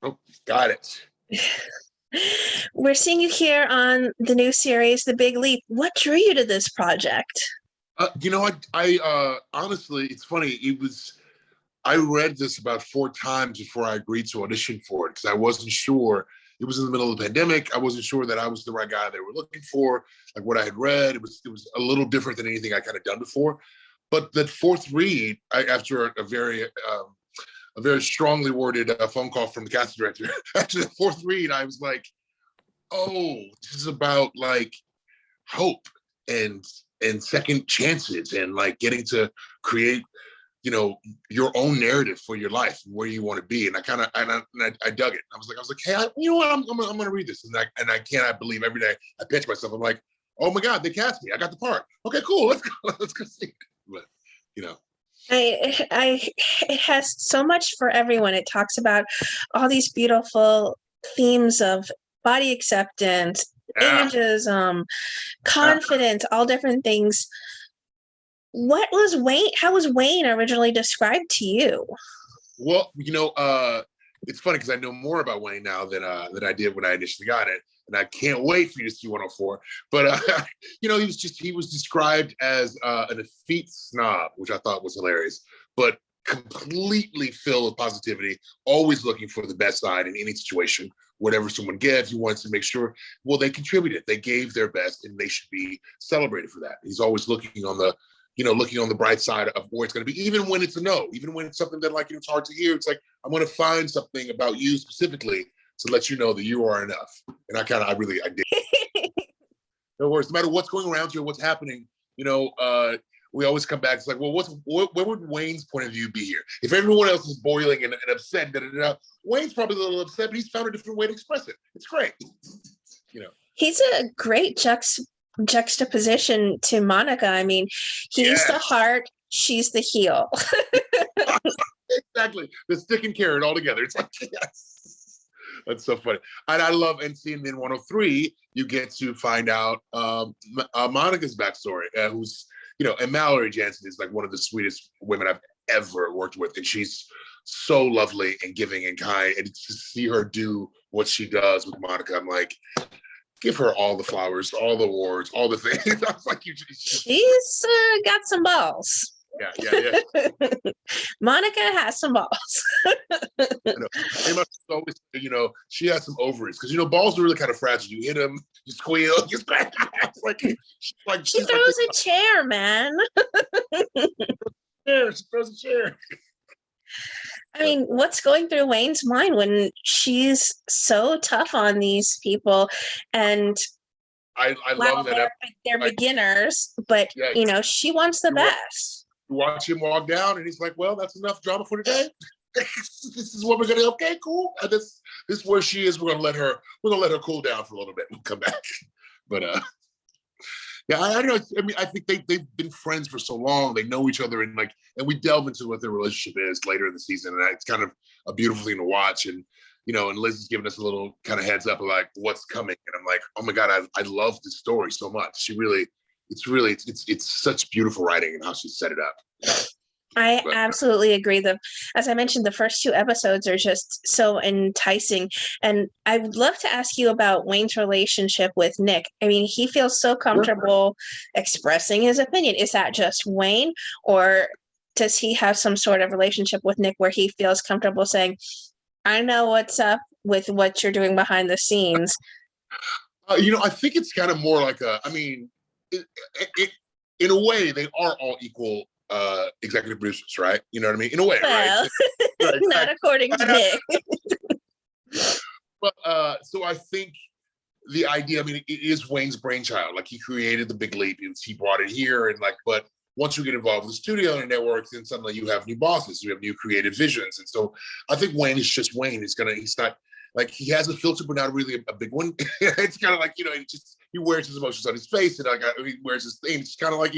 Oh, got it. We're seeing you here on the new series, The Big Leap. What drew you to this project? I honestly, it's funny. I read this about 4 times before I agreed to audition for it because I wasn't sure. It was in the middle of the pandemic. I wasn't sure that I was the right guy they were looking for. Like what I had read, it was a little different than anything I kind of done before. But that fourth read, after a very strongly worded phone call from the casting director, after the fourth read, I was like, oh, this is about like hope and second chances and like getting to create your own narrative for your life and where you want to be. And I dug it. I was like, hey, you know what? I'm gonna read this. And I cannot believe every day I pitch myself. I'm like, oh my God, they cast me. I got the part. Okay, cool. Let's go. Let's go see it. But you know, It has so much for everyone. It talks about all these beautiful themes of body acceptance, yeah, ageism, yeah. confidence, all different things. What was Wayne? How was Wayne originally described to you? Well, it's funny because I know more about Wayne now than I did when I initially got it, and I can't wait for you to see 104. But he was described as an effete snob, which I thought was hilarious, but completely filled with positivity, always looking for the best side in any situation. Whatever someone gives, he wants to make sure, well, they contributed, they gave their best, and they should be celebrated for that. He's always looking on the bright side of where it's going to be, even when it's a no, even when it's something that it's hard to hear. It's like, I'm going to find something about you specifically to let you know that you are enough. And I did. No worries. No matter what's going around you, what's happening, we always come back. It's like, well, what would Wayne's point of view be here? If everyone else is boiling and upset, Wayne's probably a little upset, but he's found a different way to express it. It's great. He's a great juxtaposition to Monica. I mean, he's the Yes. heart, she's the heel. Exactly. The stick and carrot all together. It's like, yes. That's so funny. And I love, and seeing in 103, you get to find out Monica's backstory, and Mallory Jansen is like one of the sweetest women I've ever worked with. And she's so lovely and giving and kind. And to see her do what she does with Monica, I'm like, give her all the flowers, all the awards, all the things. I was like, she's got some balls. Yeah. Monica has some balls. They must always, she has some ovaries because balls are really kind of fragile. You hit them, you squeal, you scratch. She throws a chair, man. Yeah, she throws a chair. I mean, what's going through Wayne's mind when she's so tough on these people? And I love that. They're beginners, but she wants the best. You watch him walk down, and he's like, "Well, that's enough drama for today. This is what we're gonna. Okay, cool. This is where she is. We're gonna let her cool down for a little bit. We'll come back." But yeah, I don't know. I mean, I think they've been friends for so long. They know each other, and we delve into what their relationship is later in the season, and it's kind of a beautiful thing to watch. And and Liz is giving us a little kind of heads up of like what's coming, and I'm like, oh my God, I love this story so much. It's such beautiful writing and how she set it up. I absolutely agree. As I mentioned, the first 2 episodes are just so enticing. And I would love to ask you about Wayne's relationship with Nick. I mean, he feels so comfortable expressing his opinion. Is that just Wayne, or does he have some sort of relationship with Nick where he feels comfortable saying, I know what's up with what you're doing behind the scenes? I think it's kind of more like in a way, they are all equal executive producers, right? You know what I mean? In a way, well, right? Not according to Nick. But so I think the idea, I mean, it is Wayne's brainchild. Like, he created the Big Leap, he brought it here, and but once you get involved with the studio and the networks, then suddenly you have new bosses, you have new creative visions. And so I think Wayne is just Wayne. He's not like, he has a filter, but not really a big one. It's kind of like, he wears his emotions on his face, and he wears his thing. It's kind of like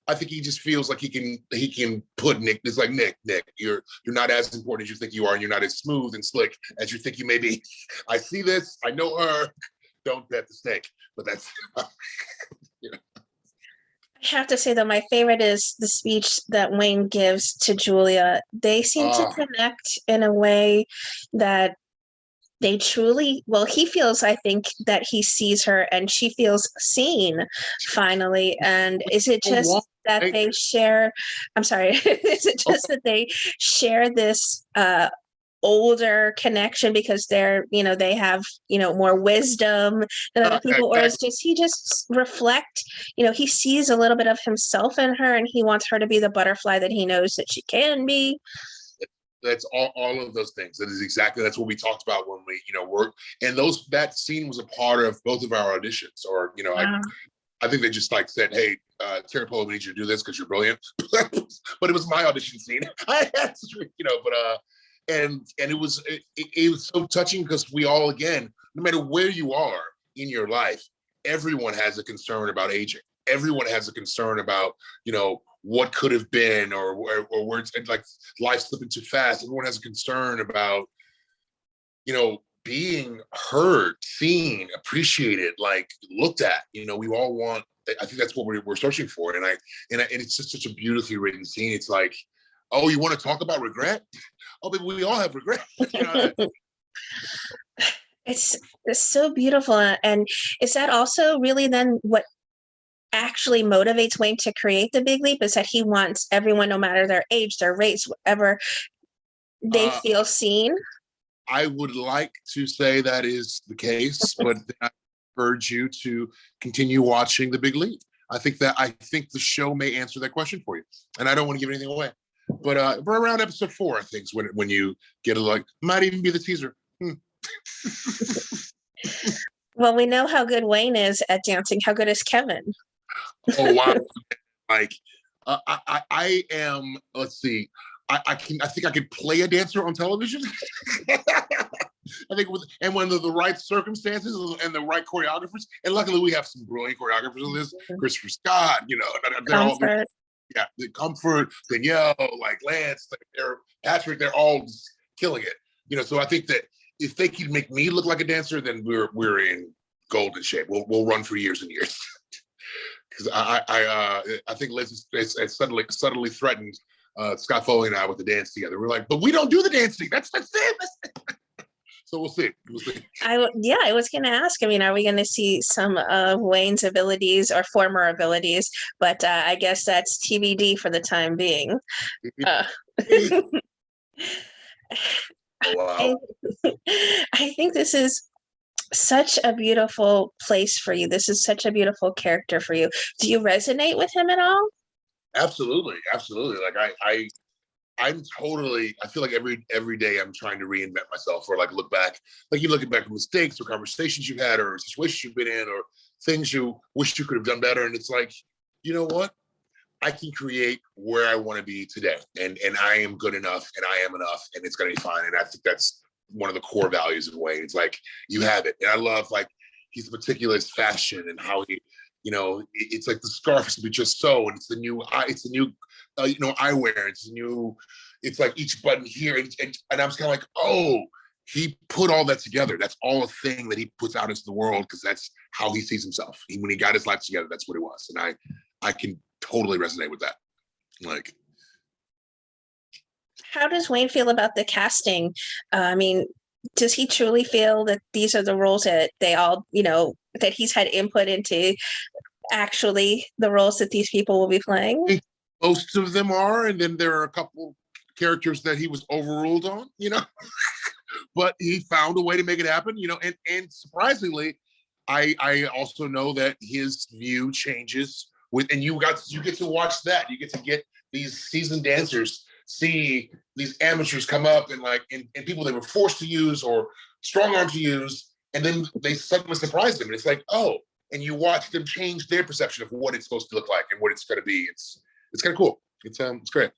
I think he just feels like he can put Nick. It's like, Nick, you're not as important as you think you are, and you're not as smooth and slick as you think you may be. I see this. I know her. Don't bet the snake. But that's I have to say, though, my favorite is the speech that Wayne gives to Julia. They seem to connect in a way that they truly, well, he feels, I think, that he sees her and she feels seen finally. And is it So long, just that right? they share, I'm sorry, is it Oh, just that they share this older connection because they're, they have, more wisdom than other people? Or is exactly. does he just reflect, he sees a little bit of himself in her and he wants her to be the butterfly that he knows that she can be? That's all of those things. That is exactly, that's what we talked about when we, worked. And that scene was a part of both of our auditions. Or, Wow. I think they just like said, hey, Terry Polo, we need you to do this because you're brilliant. But it was my audition scene. I had to, and it was so touching because we all, again, no matter where you are in your life, everyone has a concern about aging. Everyone has a concern about, what could have been, or where it's like life slipping too fast. Everyone has a concern about, being heard, seen, appreciated, like looked at. We all want. I think that's what we're searching for, and it's just such a beautifully written scene. It's like, oh, you want to talk about regret? Oh, but we all have regret. It's so beautiful. And is that also really then what actually motivates Wayne to create the Big Leap, is that he wants everyone, no matter their age, their race, whatever, they Uh, feel seen? I would like to say that is the case, but I urge you to continue watching The Big Leap. I think the show may answer that question for you, and I don't want to give anything away. But around episode 4, I think, is when you get a like, might even be the teaser. Well, we know how good Wayne is at dancing. How good is Kevin? Oh wow! Like, I am. Let's see. I think I could play a dancer on television. I think when the right circumstances and the right choreographers, and luckily we have some brilliant choreographers in this. Christopher Scott, they're all, Comfort. yeah, the Comfort, Danielle, like Lance, Patrick, they're all just killing it. So I think that if they could make me look like a dancer, then we're in golden shape. We'll run for years and years. Because I think Liz has subtly threatened Scott Foley and I with the dance together. We're like, but we don't do the dancing. That's it. So we'll see. I was going to ask. I mean, are we going to see some of Wayne's abilities or former abilities? But I guess that's TBD for the time being. Uh, Oh, I, wow. I think this is such a beautiful place for you. This is such a beautiful character for you. Do you resonate with him at all? Absolutely. Like I'm totally. I feel like every day I'm trying to reinvent myself, or like look back. Like you look back at mistakes or conversations you've had or situations you've been in or things you wish you could have done better. And it's like, you know what? I can create where I want to be today, and I am good enough, and I am enough, and it's gonna be fine. And I think that's one of the core values of Wayne. It's like you have it, and I love like his meticulous fashion and how he, it's like the scarf is to be just so, and it's the new eyewear. It's new. It's like each button here, and I was kind of like, oh, he put all that together. That's all a thing that he puts out into the world because that's how he sees himself. When he got his life together, that's what it was, and I can totally resonate with that. Like, How does Wayne feel about the casting? I mean, does he truly feel that these are the roles that they all, that he's had input into actually the roles that these people will be playing? I think most of them are, and then there are a couple characters that he was overruled on, but he found a way to make it happen, and surprisingly, I also know that his view changes and you get to watch that. You get these seasoned dancers see these amateurs come up and people they were forced to use or strong arm to use, and then they suddenly surprise them. And it's like, oh, and you watch them change their perception of what it's supposed to look like and what it's going to be. It's kind of cool. It's great.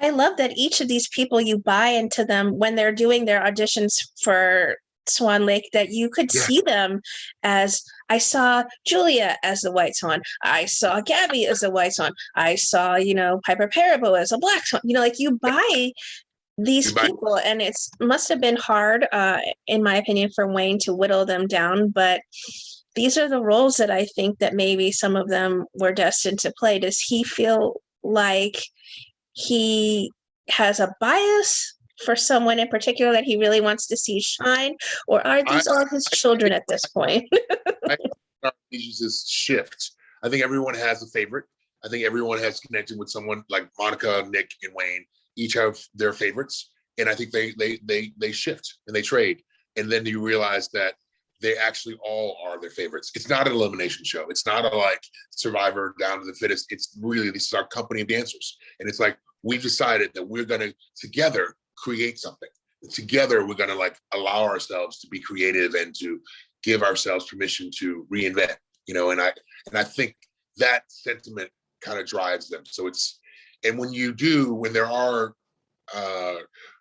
I love that each of these people, you buy into them when they're doing their auditions for Swan Lake, that you could Yeah. see them as, I saw Julia as the White Swan. I saw Gabby as the White Swan. I saw, Piper Parabo as a Black Swan. Like you buy these people, and it must have been hard, in my opinion, for Wayne to whittle them down. But these are the roles that I think that maybe some of them were destined to play. Does he feel like he has a bias for someone in particular that he really wants to see shine, or are these all his children at this point? I think this shift. I think everyone has a favorite. I think everyone has connected with someone like Monica, Nick, and Wayne. Each have their favorites, and I think they shift and they trade, and then you realize that they actually all are their favorites. It's not an elimination show. It's not a like Survivor down to the fittest. It's really, this is our company of dancers, and it's like we've decided that we're gonna together create something. Together, we're gonna like allow ourselves to be creative and to give ourselves permission to reinvent. And I think that sentiment kind of drives them. So and when there are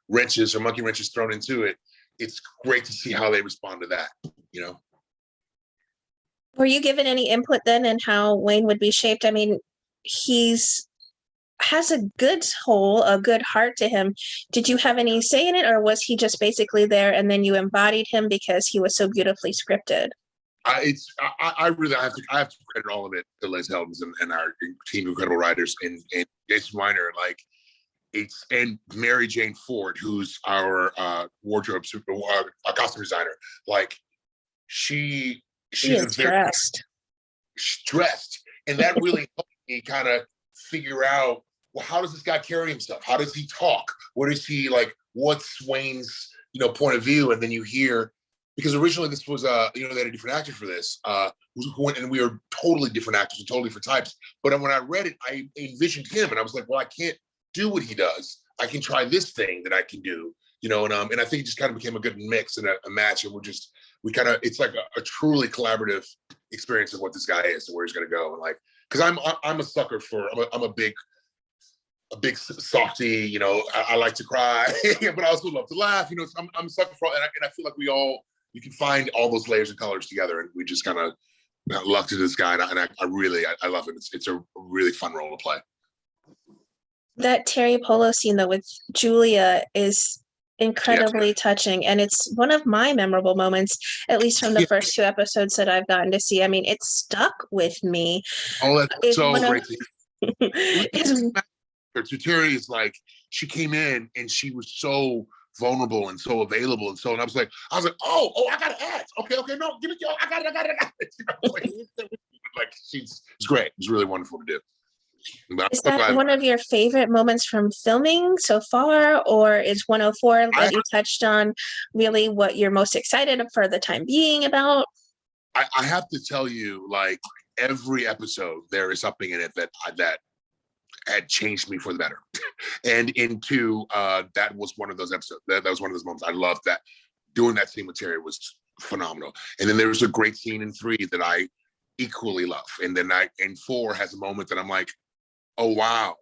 wrenches or monkey wrenches thrown into it, it's great to see how they respond to that. Were you given any input then in how Wayne would be shaped? I mean, has a good soul, a good heart to him. Did you have any say in it, or was he just basically there and then you embodied him because he was so beautifully scripted? I really have to credit all of it to Les Helms and our team of incredible writers and Jason Weiner, and Mary Jane Ford, who's our wardrobe costume designer. She's stressed, and that really helped me kind of figure out, well, how does this guy carry himself? How does he talk? What is he like? What's Wayne's point of view? And then you hear, because originally this was they had a different actor for this, and we were totally different actors and totally different types. But when I read it, I envisioned him, and I was like, well, I can't do what he does. I can try this thing that I can do, and I think it just kind of became a good mix and a match, and it's like a truly collaborative experience of what this guy is and where he's going to go, and because I'm a sucker for I'm a big softy, I like to cry, but I also love to laugh, I'm a sucker for, and I feel like you can find all those layers and colors together, and we just kind of lucked into this guy, and I love it. It's a really fun role to play. That Terry Polo scene though with Julia is incredibly touching, and it's one of my memorable moments, at least from the first 2 episodes that I've gotten to see. I mean, it stuck with me. Oh, that's so great. So Terry is she came in and she was so vulnerable and so available, and I was like, oh, I gotta act. Okay, no, give it, yo, I got it. It's great. It's really wonderful to do. Is that one of your favorite moments from filming so far, or is 104 that you touched on really what you're most excited for the time being about? I have to tell you, every episode there is something in it that had changed me for the better. And in 2, that was one of those episodes. That was one of those moments. I loved that. Doing that scene with Terry was phenomenal. And then there was a great scene in 3 that I equally love. And then 4 has a moment that I'm like, oh wow,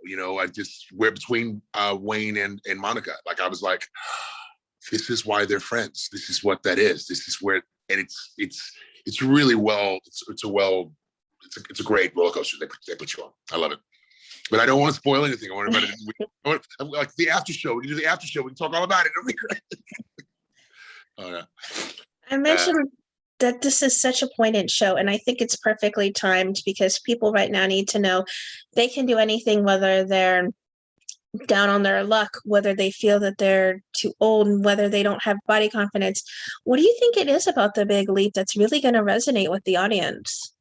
we're between Wayne and Monica. I was like, this is why they're friends. This is what that is. This is where, and it's really well. It's a great roller coaster they put you on. I love it. But I don't want to spoil anything. I want everybody the after show. We can do the after show. We can talk all about it. It'll be great. Oh yeah. I mentioned that this is such a poignant show, and I think it's perfectly timed because people right now need to know they can do anything, whether they're down on their luck, whether they feel that they're too old, and whether they don't have body confidence. What do you think it is about The Big Leap that's really going to resonate with the audience?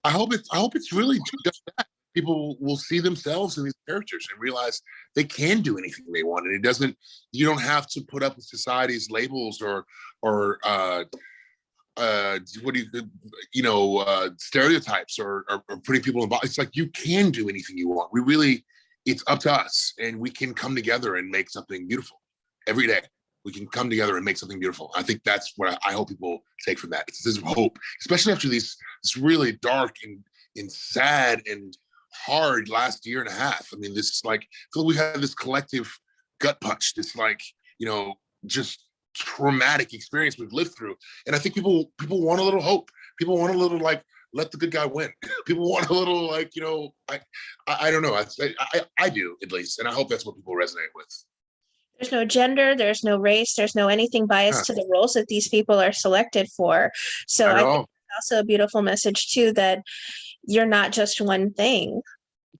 I hope it's really just that. People will see themselves in these characters and realize they can do anything they want, and you don't have to put up with society's labels or stereotypes or putting people in box. It's like you can do anything you want. It's up to us, and we can come together and make something beautiful every day. We can come together and make something beautiful. I think that's what I hope people take from that. It's this hope, especially after this really dark and sad and hard last year and a half. I mean, this is I feel we had this collective gut punch, this just traumatic experience we've lived through, and I think people want a little hope. People want a little let the good guy win. People want a little I don't know. I do, at least, and I hope that's what people resonate with. There's no gender, there's no race, there's no anything biased to the roles that these people are selected for. So I think it's also a beautiful message too, that you're not just one thing.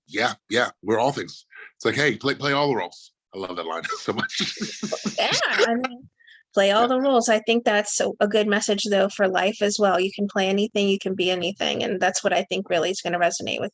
Yeah, we're all things. It's like, hey, play all the roles. I love that line so much. Yeah, I mean, play all the rules. I think that's a good message though for life as well. You can play anything, you can be anything, and that's what I think really is going to resonate with